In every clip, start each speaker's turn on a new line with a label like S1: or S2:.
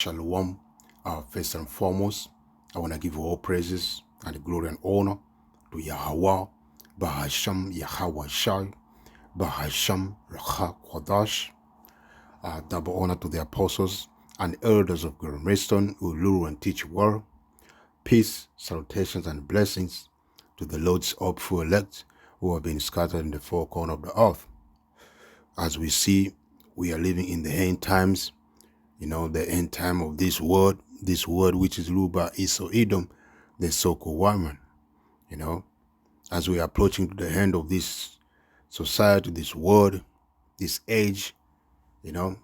S1: Shalom. First and foremost, I want to give all praises and the glory and honor to Yahweh, Bahasham Yahweh Shai, Bahasham Racha Kwadash. Double honor to the apostles and elders of Gurmiston who lure and teach word. Peace, salutations, and blessings to the Lord's hopeful elect who have been scattered in the four corners of the earth. As we see, we are living in the end times. The end time of this world which is ruled by Esau Edom, the so-called woman. As we are approaching to the end of this society, this world, this age, the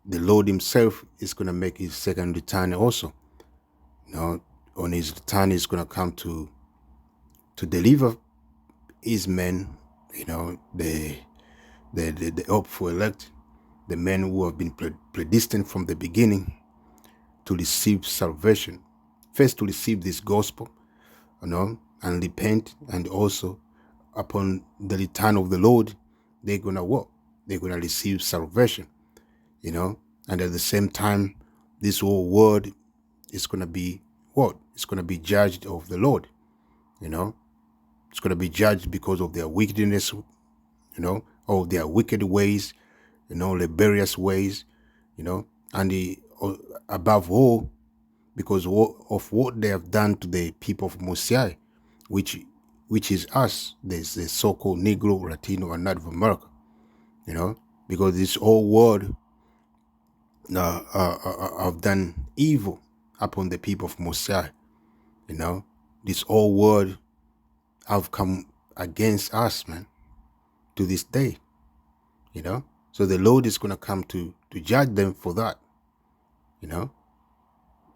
S1: Lord himself is going to make his second return also. On his return, he's going to come to deliver his men, the hopeful elect, the men who have been predestined from the beginning to receive salvation. First, to receive this gospel, and repent, and also upon the return of the Lord, they're gonna what? They're gonna receive salvation, and at the same time, this whole world is gonna be what? It's gonna be judged of the Lord, It's gonna be judged because of their wickedness, of their wicked ways, laborious ways, and above all, because of what they have done to the people of Mosiah, which is us, the so-called Negro, Latino, and Native America, because this whole world have done evil upon the people of Mosiah, this whole world have come against us, man, to this day, so the Lord is going to come to judge them for that,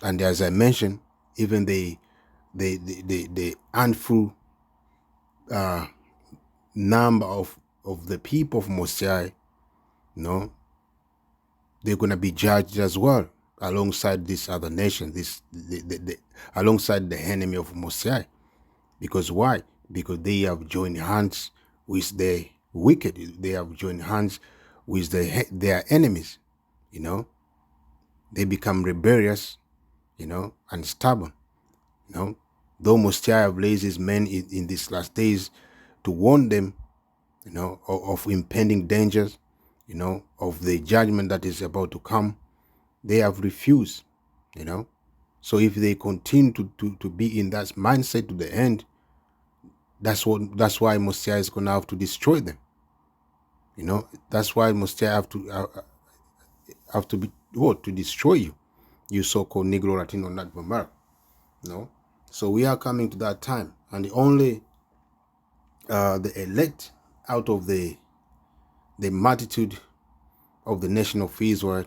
S1: and as I mentioned, even the handful number of the people of Mosiah, they're going to be judged as well, alongside this other nation, alongside the enemy of Mosiah. Because why? Because they have joined hands with the wicked. They have joined hands with their enemies, They become rebellious, and stubborn, Though Mosiah have raised his men in these last days to warn them, of impending dangers, of the judgment that is about to come, they have refused, So if they continue to be in that mindset to the end, that's why Mosiah is going to have to destroy them. That's why Mosiah have to be what? To destroy you so-called Negro, Latino, Native American. So we are coming to that time, and the only the elect out of the multitude of the nation of Israel,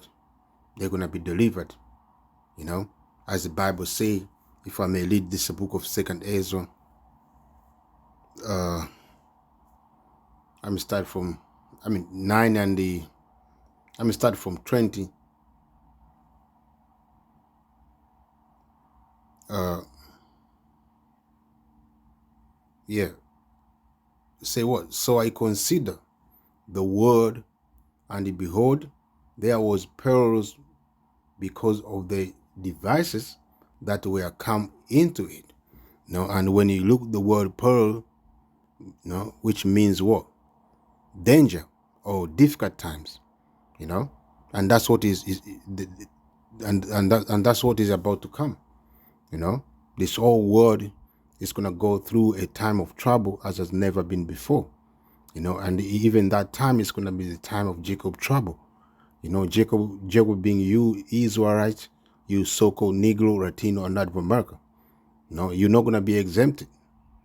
S1: they're going to be delivered, as the Bible say. If I may read this book of 2nd Ezra, I'm start from 9 and I'm start from 20. Say what? So I consider the word, and behold, there was perils because of the devices that were come into it. And when you look the word peril, which means what? Danger or difficult times, and that's what and that's what is about to come. This whole world is going to go through a time of trouble as has never been before, and even that time is going to be the time of Jacob trouble. Jacob being you Israelites, you so-called Negro, Latino, and Native America. You're not going to be exempted,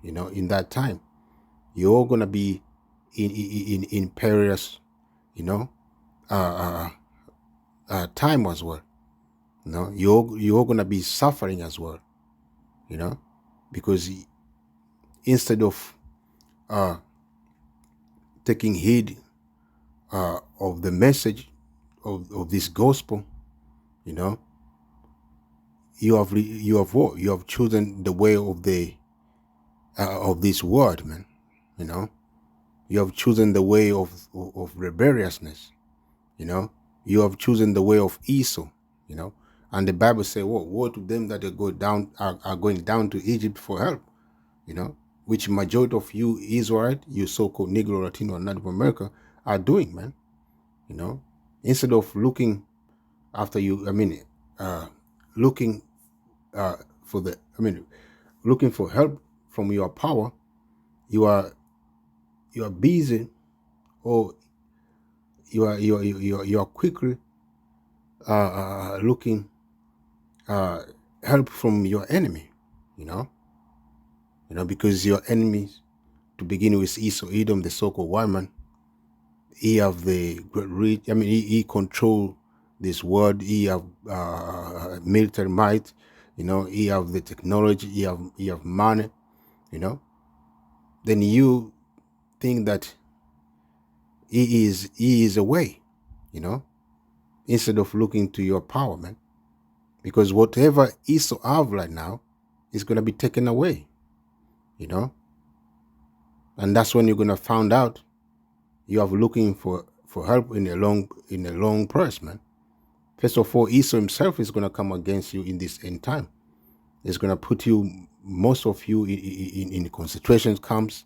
S1: in that time. You're all going to be in perilous, time as well. You're going to be suffering as well, because instead of taking heed of the message of this gospel, you have what? You have chosen the way of of this world, man. You have chosen the way of rebelliousness. You have chosen the way of Esau. And the Bible says, woe to them that are going down to Egypt for help, which majority of you Israelite, you so-called Negro, Latino, and Native America are doing, man. Instead of looking after you, looking for looking for help from your power, you are busy, or you are quickly looking help from your enemy, because your enemies, to begin with, Esau, Edom, the so-called white man, he have the great reach. He control this world. He have military might. He have the technology. He have money. Then you think that he is away. Instead of looking to your power, man, because whatever Esau have right now is gonna be taken away. And that's when you're gonna find out you are looking for help in a long press, man. First of all, Esau himself is gonna come against you in this end time. He's gonna put you, most of you, in concentration camps.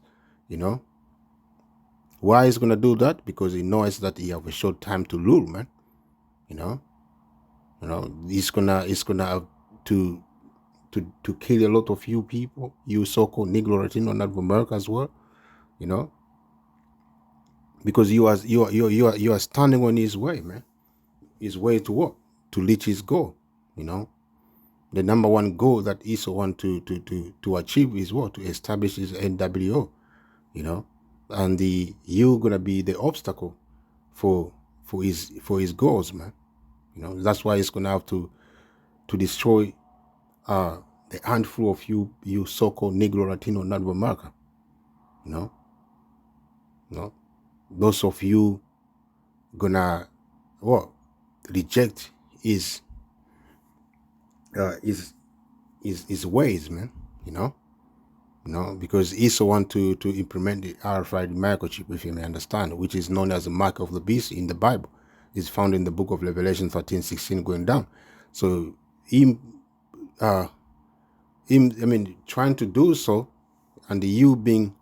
S1: Why he's gonna do that? Because he knows that he have a short time to rule, man. He's gonna have to kill a lot of you people, you so-called Negro, Latino, Native America as well. Because you are standing on his way, man. His way to what? To reach his goal. The number one goal that Esau want to achieve is what? To establish his NWO. And you're gonna be the obstacle for his goals, man. That's why he's gonna have to destroy the handful of you so-called Negro, Latino, Native America. Those of you gonna reject his ways, man. Because Esau want to implement the RFID microchip, if you may understand, which is known as the mark of the beast in the Bible. It's found in the book of Revelation 13:16 going down. So him trying to do so, and you being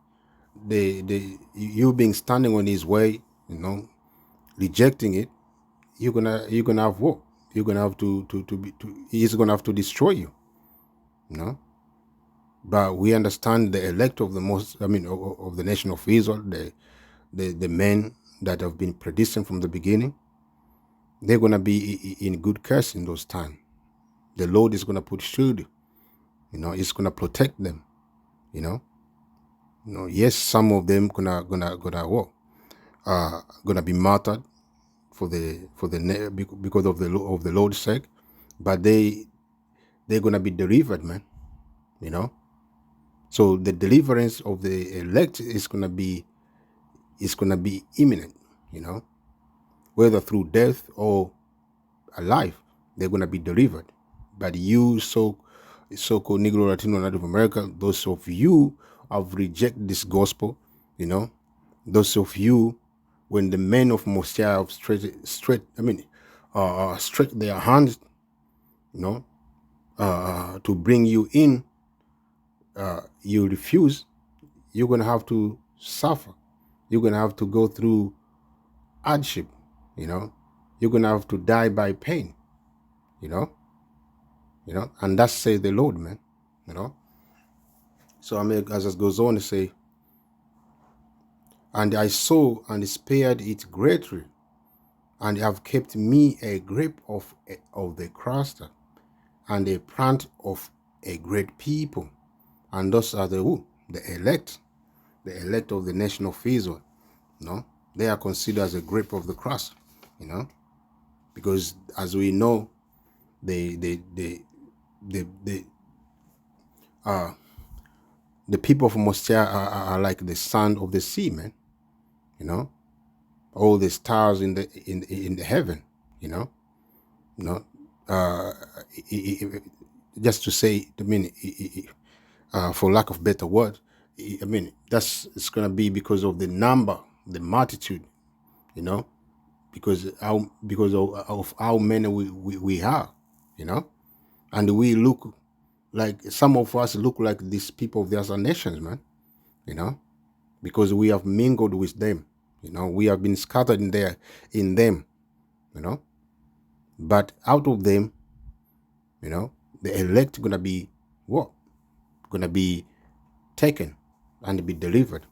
S1: standing on his way, rejecting it, you're gonna have what? You're gonna have he's gonna have to destroy you. But we understand the elect of the of the nation of Israel, the men that have been predestined from the beginning, they're gonna be in good case in those times. The Lord is gonna put shield, He's gonna protect them, Yes, some of them gonna be martyred because of the Lord's sake, but they're gonna be delivered, man. So the deliverance of the elect is gonna be imminent, whether through death or alive, they're gonna be delivered. But you so-called Negro, Latino, Native America, those of you have rejected this gospel, those of you, when the men of Mosiah have stretched their hands, to bring you in, you refuse, you're going to have to suffer. You're going to have to go through hardship, You're going to have to die by pain, and that's, say the Lord, man, So as it goes on to say, and I saw and spared it greatly, and have kept me a grape of the cluster, and a plant of a great people. And those are the elect of the nation of Israel. They are considered as a grape of the crust, because as we know, the people of Mosiah are like the sand of the sea, man. All the stars in the heaven, just to say, for lack of better word, it's gonna be because of the number, the multitude, because of how many we have, And we look like, some of us look like these people of the other nations, man, because we have mingled with them. We have been scattered in them, but out of them, the elect gonna be what? Gonna be taken and be delivered,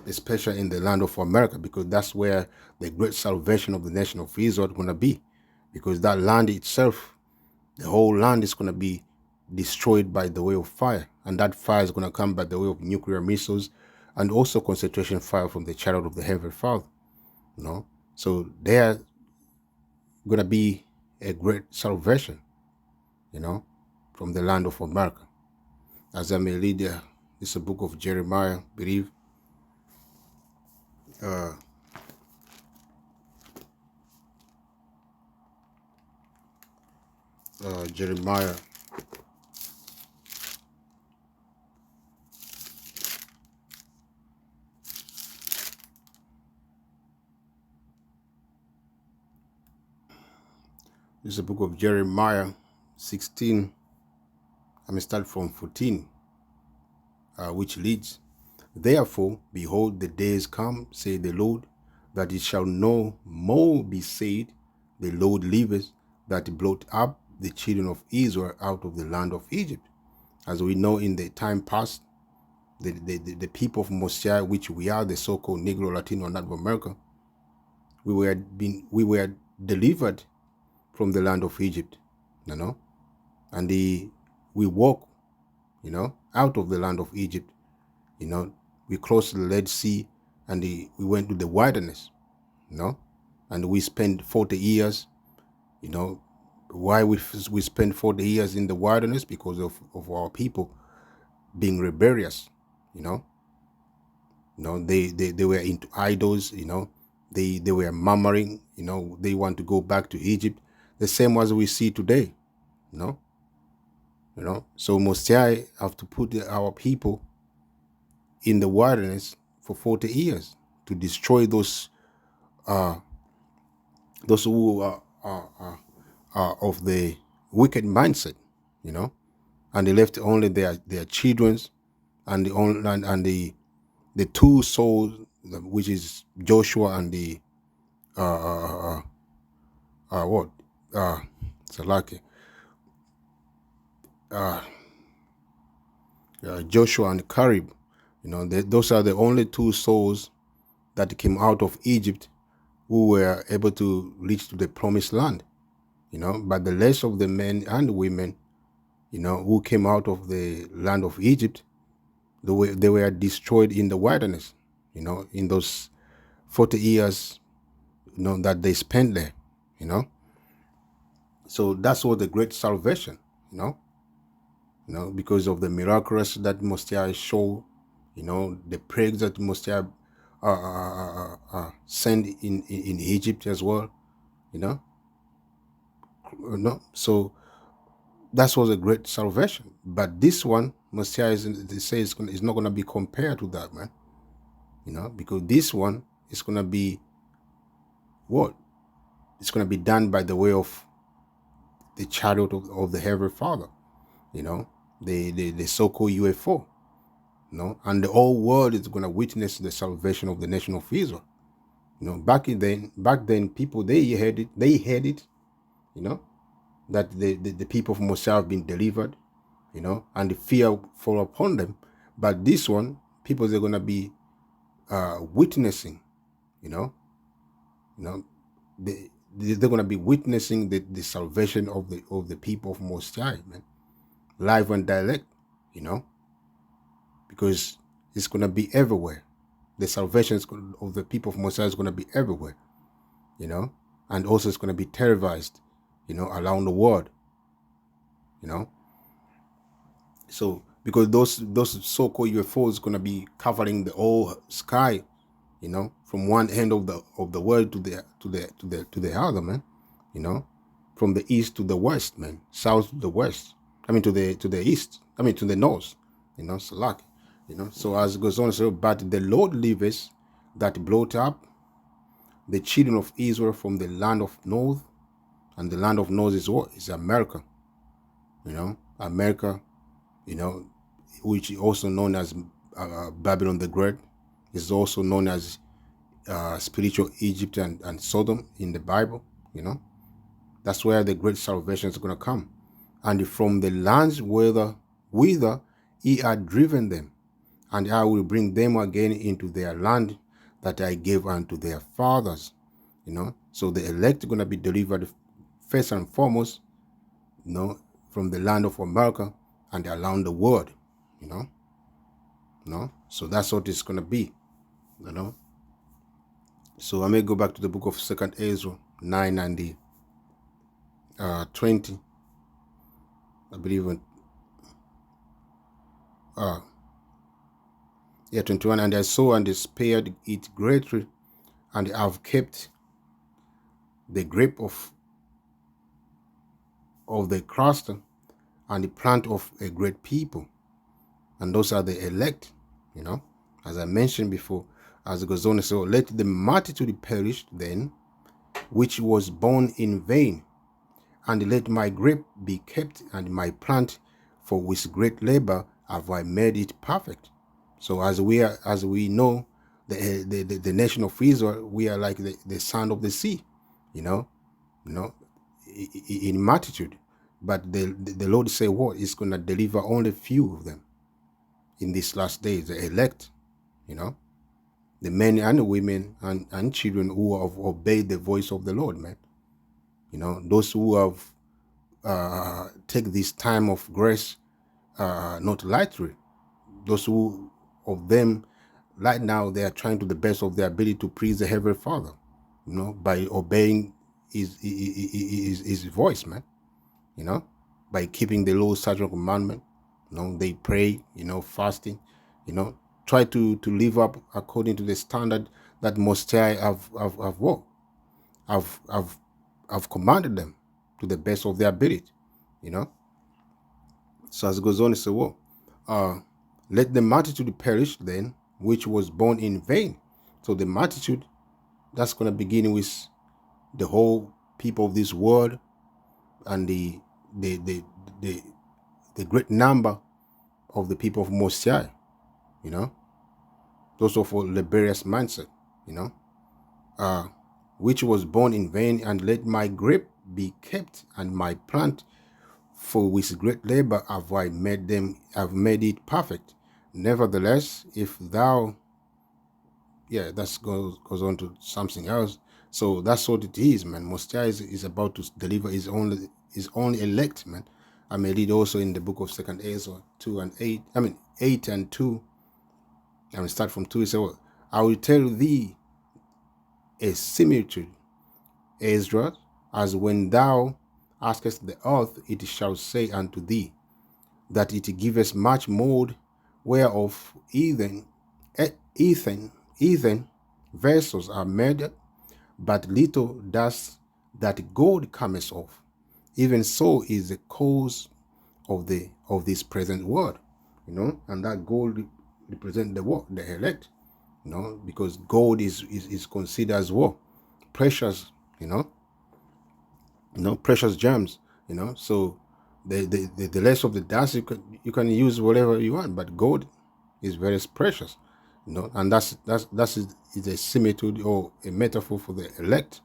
S1: especially in the land of America, because that's where the great salvation of the nation of Israel is gonna be, because that land itself, the whole land is gonna be destroyed by the way of fire, and that fire is gonna come by the way of nuclear missiles and also concentration fire from the chariot of the heavenly Father. So there gonna be a great salvation, from the land of America. As I may read this is a book of Jeremiah, I believe. Jeremiah This is a book of Jeremiah 16. I'm going to start from 14, which reads, Therefore, behold, the days come, say the Lord, that it shall no more be said, the Lord liveth, that blot up the children of Israel out of the land of Egypt. As we know, in the time past, the people of Mosiah, which we are, the so-called Negro, Latino, and Native America, we were delivered from the land of Egypt, and we walk, out of the land of Egypt, we crossed the Red Sea, and we went to the wilderness, and we spent 40 years, why we spent 40 years in the wilderness? Because of our people being rebellious, they were into idols, they were murmuring, they want to go back to Egypt, the same as we see today, So Mosiah have to put our people in the wilderness for 40 years to destroy those who are of the wicked mindset, and they left only their children and the two souls, which is Joshua and the Salaki, Joshua and Caleb. Those are the only two souls that came out of Egypt who were able to reach to the promised land. But the rest of the men and women, who came out of the land of Egypt, they were destroyed in the wilderness, in those 40 years, that they spent there, So that's what the great salvation, because of the miracles that Mosiah showed, the plagues that Mosiah sent in Egypt as well, So that was a great salvation. But this one, Messiah is not going to be compared to that, man. Because this one is going to be what? It's going to be done by the way of the chariot of the Heavenly Father, the so-called UFO, and the whole world is going to witness the salvation of the nation of Israel. Back then, people, they heard it, that the people of Mosiah have been delivered, and the fear fall upon them. But this one, people are going to be witnessing, they're going to be witnessing the salvation of the people of Mosiah, man, live and direct, because it's going to be everywhere. The salvation of the people of Mosiah is going to be everywhere, and also it's going to be televised, around the world, So because those so-called UFOs is going to be covering the whole sky, from one end of the world to the other, man, from the east to the west, man, south to the west. I mean to the east. I mean to the north, Salak, So as it goes on, so but the Lord liveth, that blot up the children of Israel from the land of north And the land of north is what? Is America. America, which is also known as Babylon the Great, is also known as spiritual Egypt and Sodom in the Bible. That's where the great salvation is going to come. And from the lands whither ye had driven them, and I will bring them again into their land that I gave unto their fathers. So the elect are going to be delivered first and foremost, from the land of America and around the world. So that's what it's going to be. So I may go back to the book of 2 Ezra 9 and the 20. I believe in 21. And I saw and spared it greatly, and I have kept the grape of the cluster and the plant of a great people. And those are the elect, as I mentioned before, as it goes on. So let the multitude perish then, which was born in vain, and let my grape be kept and my plant, for with great labor have I made it perfect. So as we know, the nation of Israel, we are like the sand of the sea, in multitude. But the Lord say what? He's going to deliver only few of them in these last days, the elect, the men and the women and children who have obeyed the voice of the Lord, man. Those who have take this time of grace not lightly. Those who of them right now, they are trying to the best of their ability to please the Heavenly Father, by obeying his voice, man. By keeping the law, statute, commandment. They pray, fasting, try to live up according to the standard that Most High have commanded them to the best of their ability, So as it goes on, it says, let the multitude perish then, which was born in vain. So the multitude, that's going to begin with the whole people of this world, and the great number of the people of Most High, those of a laborious mindset, which was born in vain, and let my grape be kept and my plant, for with great labor have I made it perfect. Nevertheless, if thou, that goes on to something else. So that's what it is, man. Most High is about to deliver his only elect, man. I may read also in the book of 2 Ezra 8 and 2. I will start from 2. It says, I will tell thee a similitude, Ezra, as when thou askest the earth, it shall say unto thee, that it giveth much mold, whereof earthen vessels are made, but little does that gold cometh off. Even so is the cause of this present world, and that gold represent the what? The elect, because gold is considered as what? Precious, precious gems, so the less of the dust you can use whatever you want, but gold is very precious, and that's a similitude or a metaphor for the elect,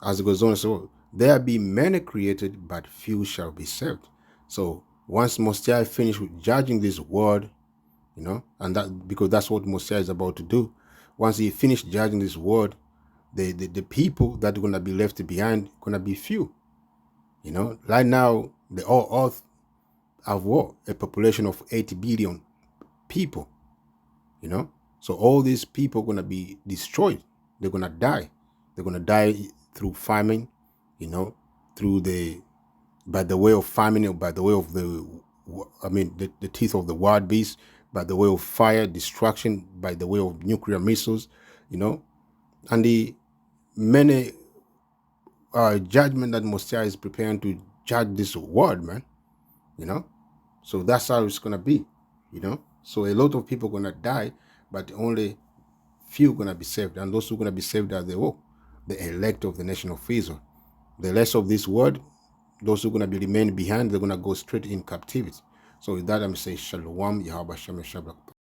S1: as it goes on. So there be many created, but few shall be saved. So once Most High finish with judging this world, and that because that's what Most High is about to do. Once he finished judging this world, the people that are going to be left behind going to be few. Right now, the whole earth have what? A population of 80 billion people. So all these people are going to be destroyed. They're going to die. They're going to die through famine, by the way of famine, or by the way of the teeth of the wild beast, by the way of fire, destruction, by the way of nuclear missiles, and the many judgment that Most High is preparing to judge this world, man. So that's how it's gonna be, So a lot of people gonna die, but only few gonna be saved, and those who gonna be saved are the elect of the nation of Israel. the rest of this world, those who are going to be remain behind, they're going to go straight in captivity. So with that, I'm saying Shalom, Yahweh Shem, Shabbat.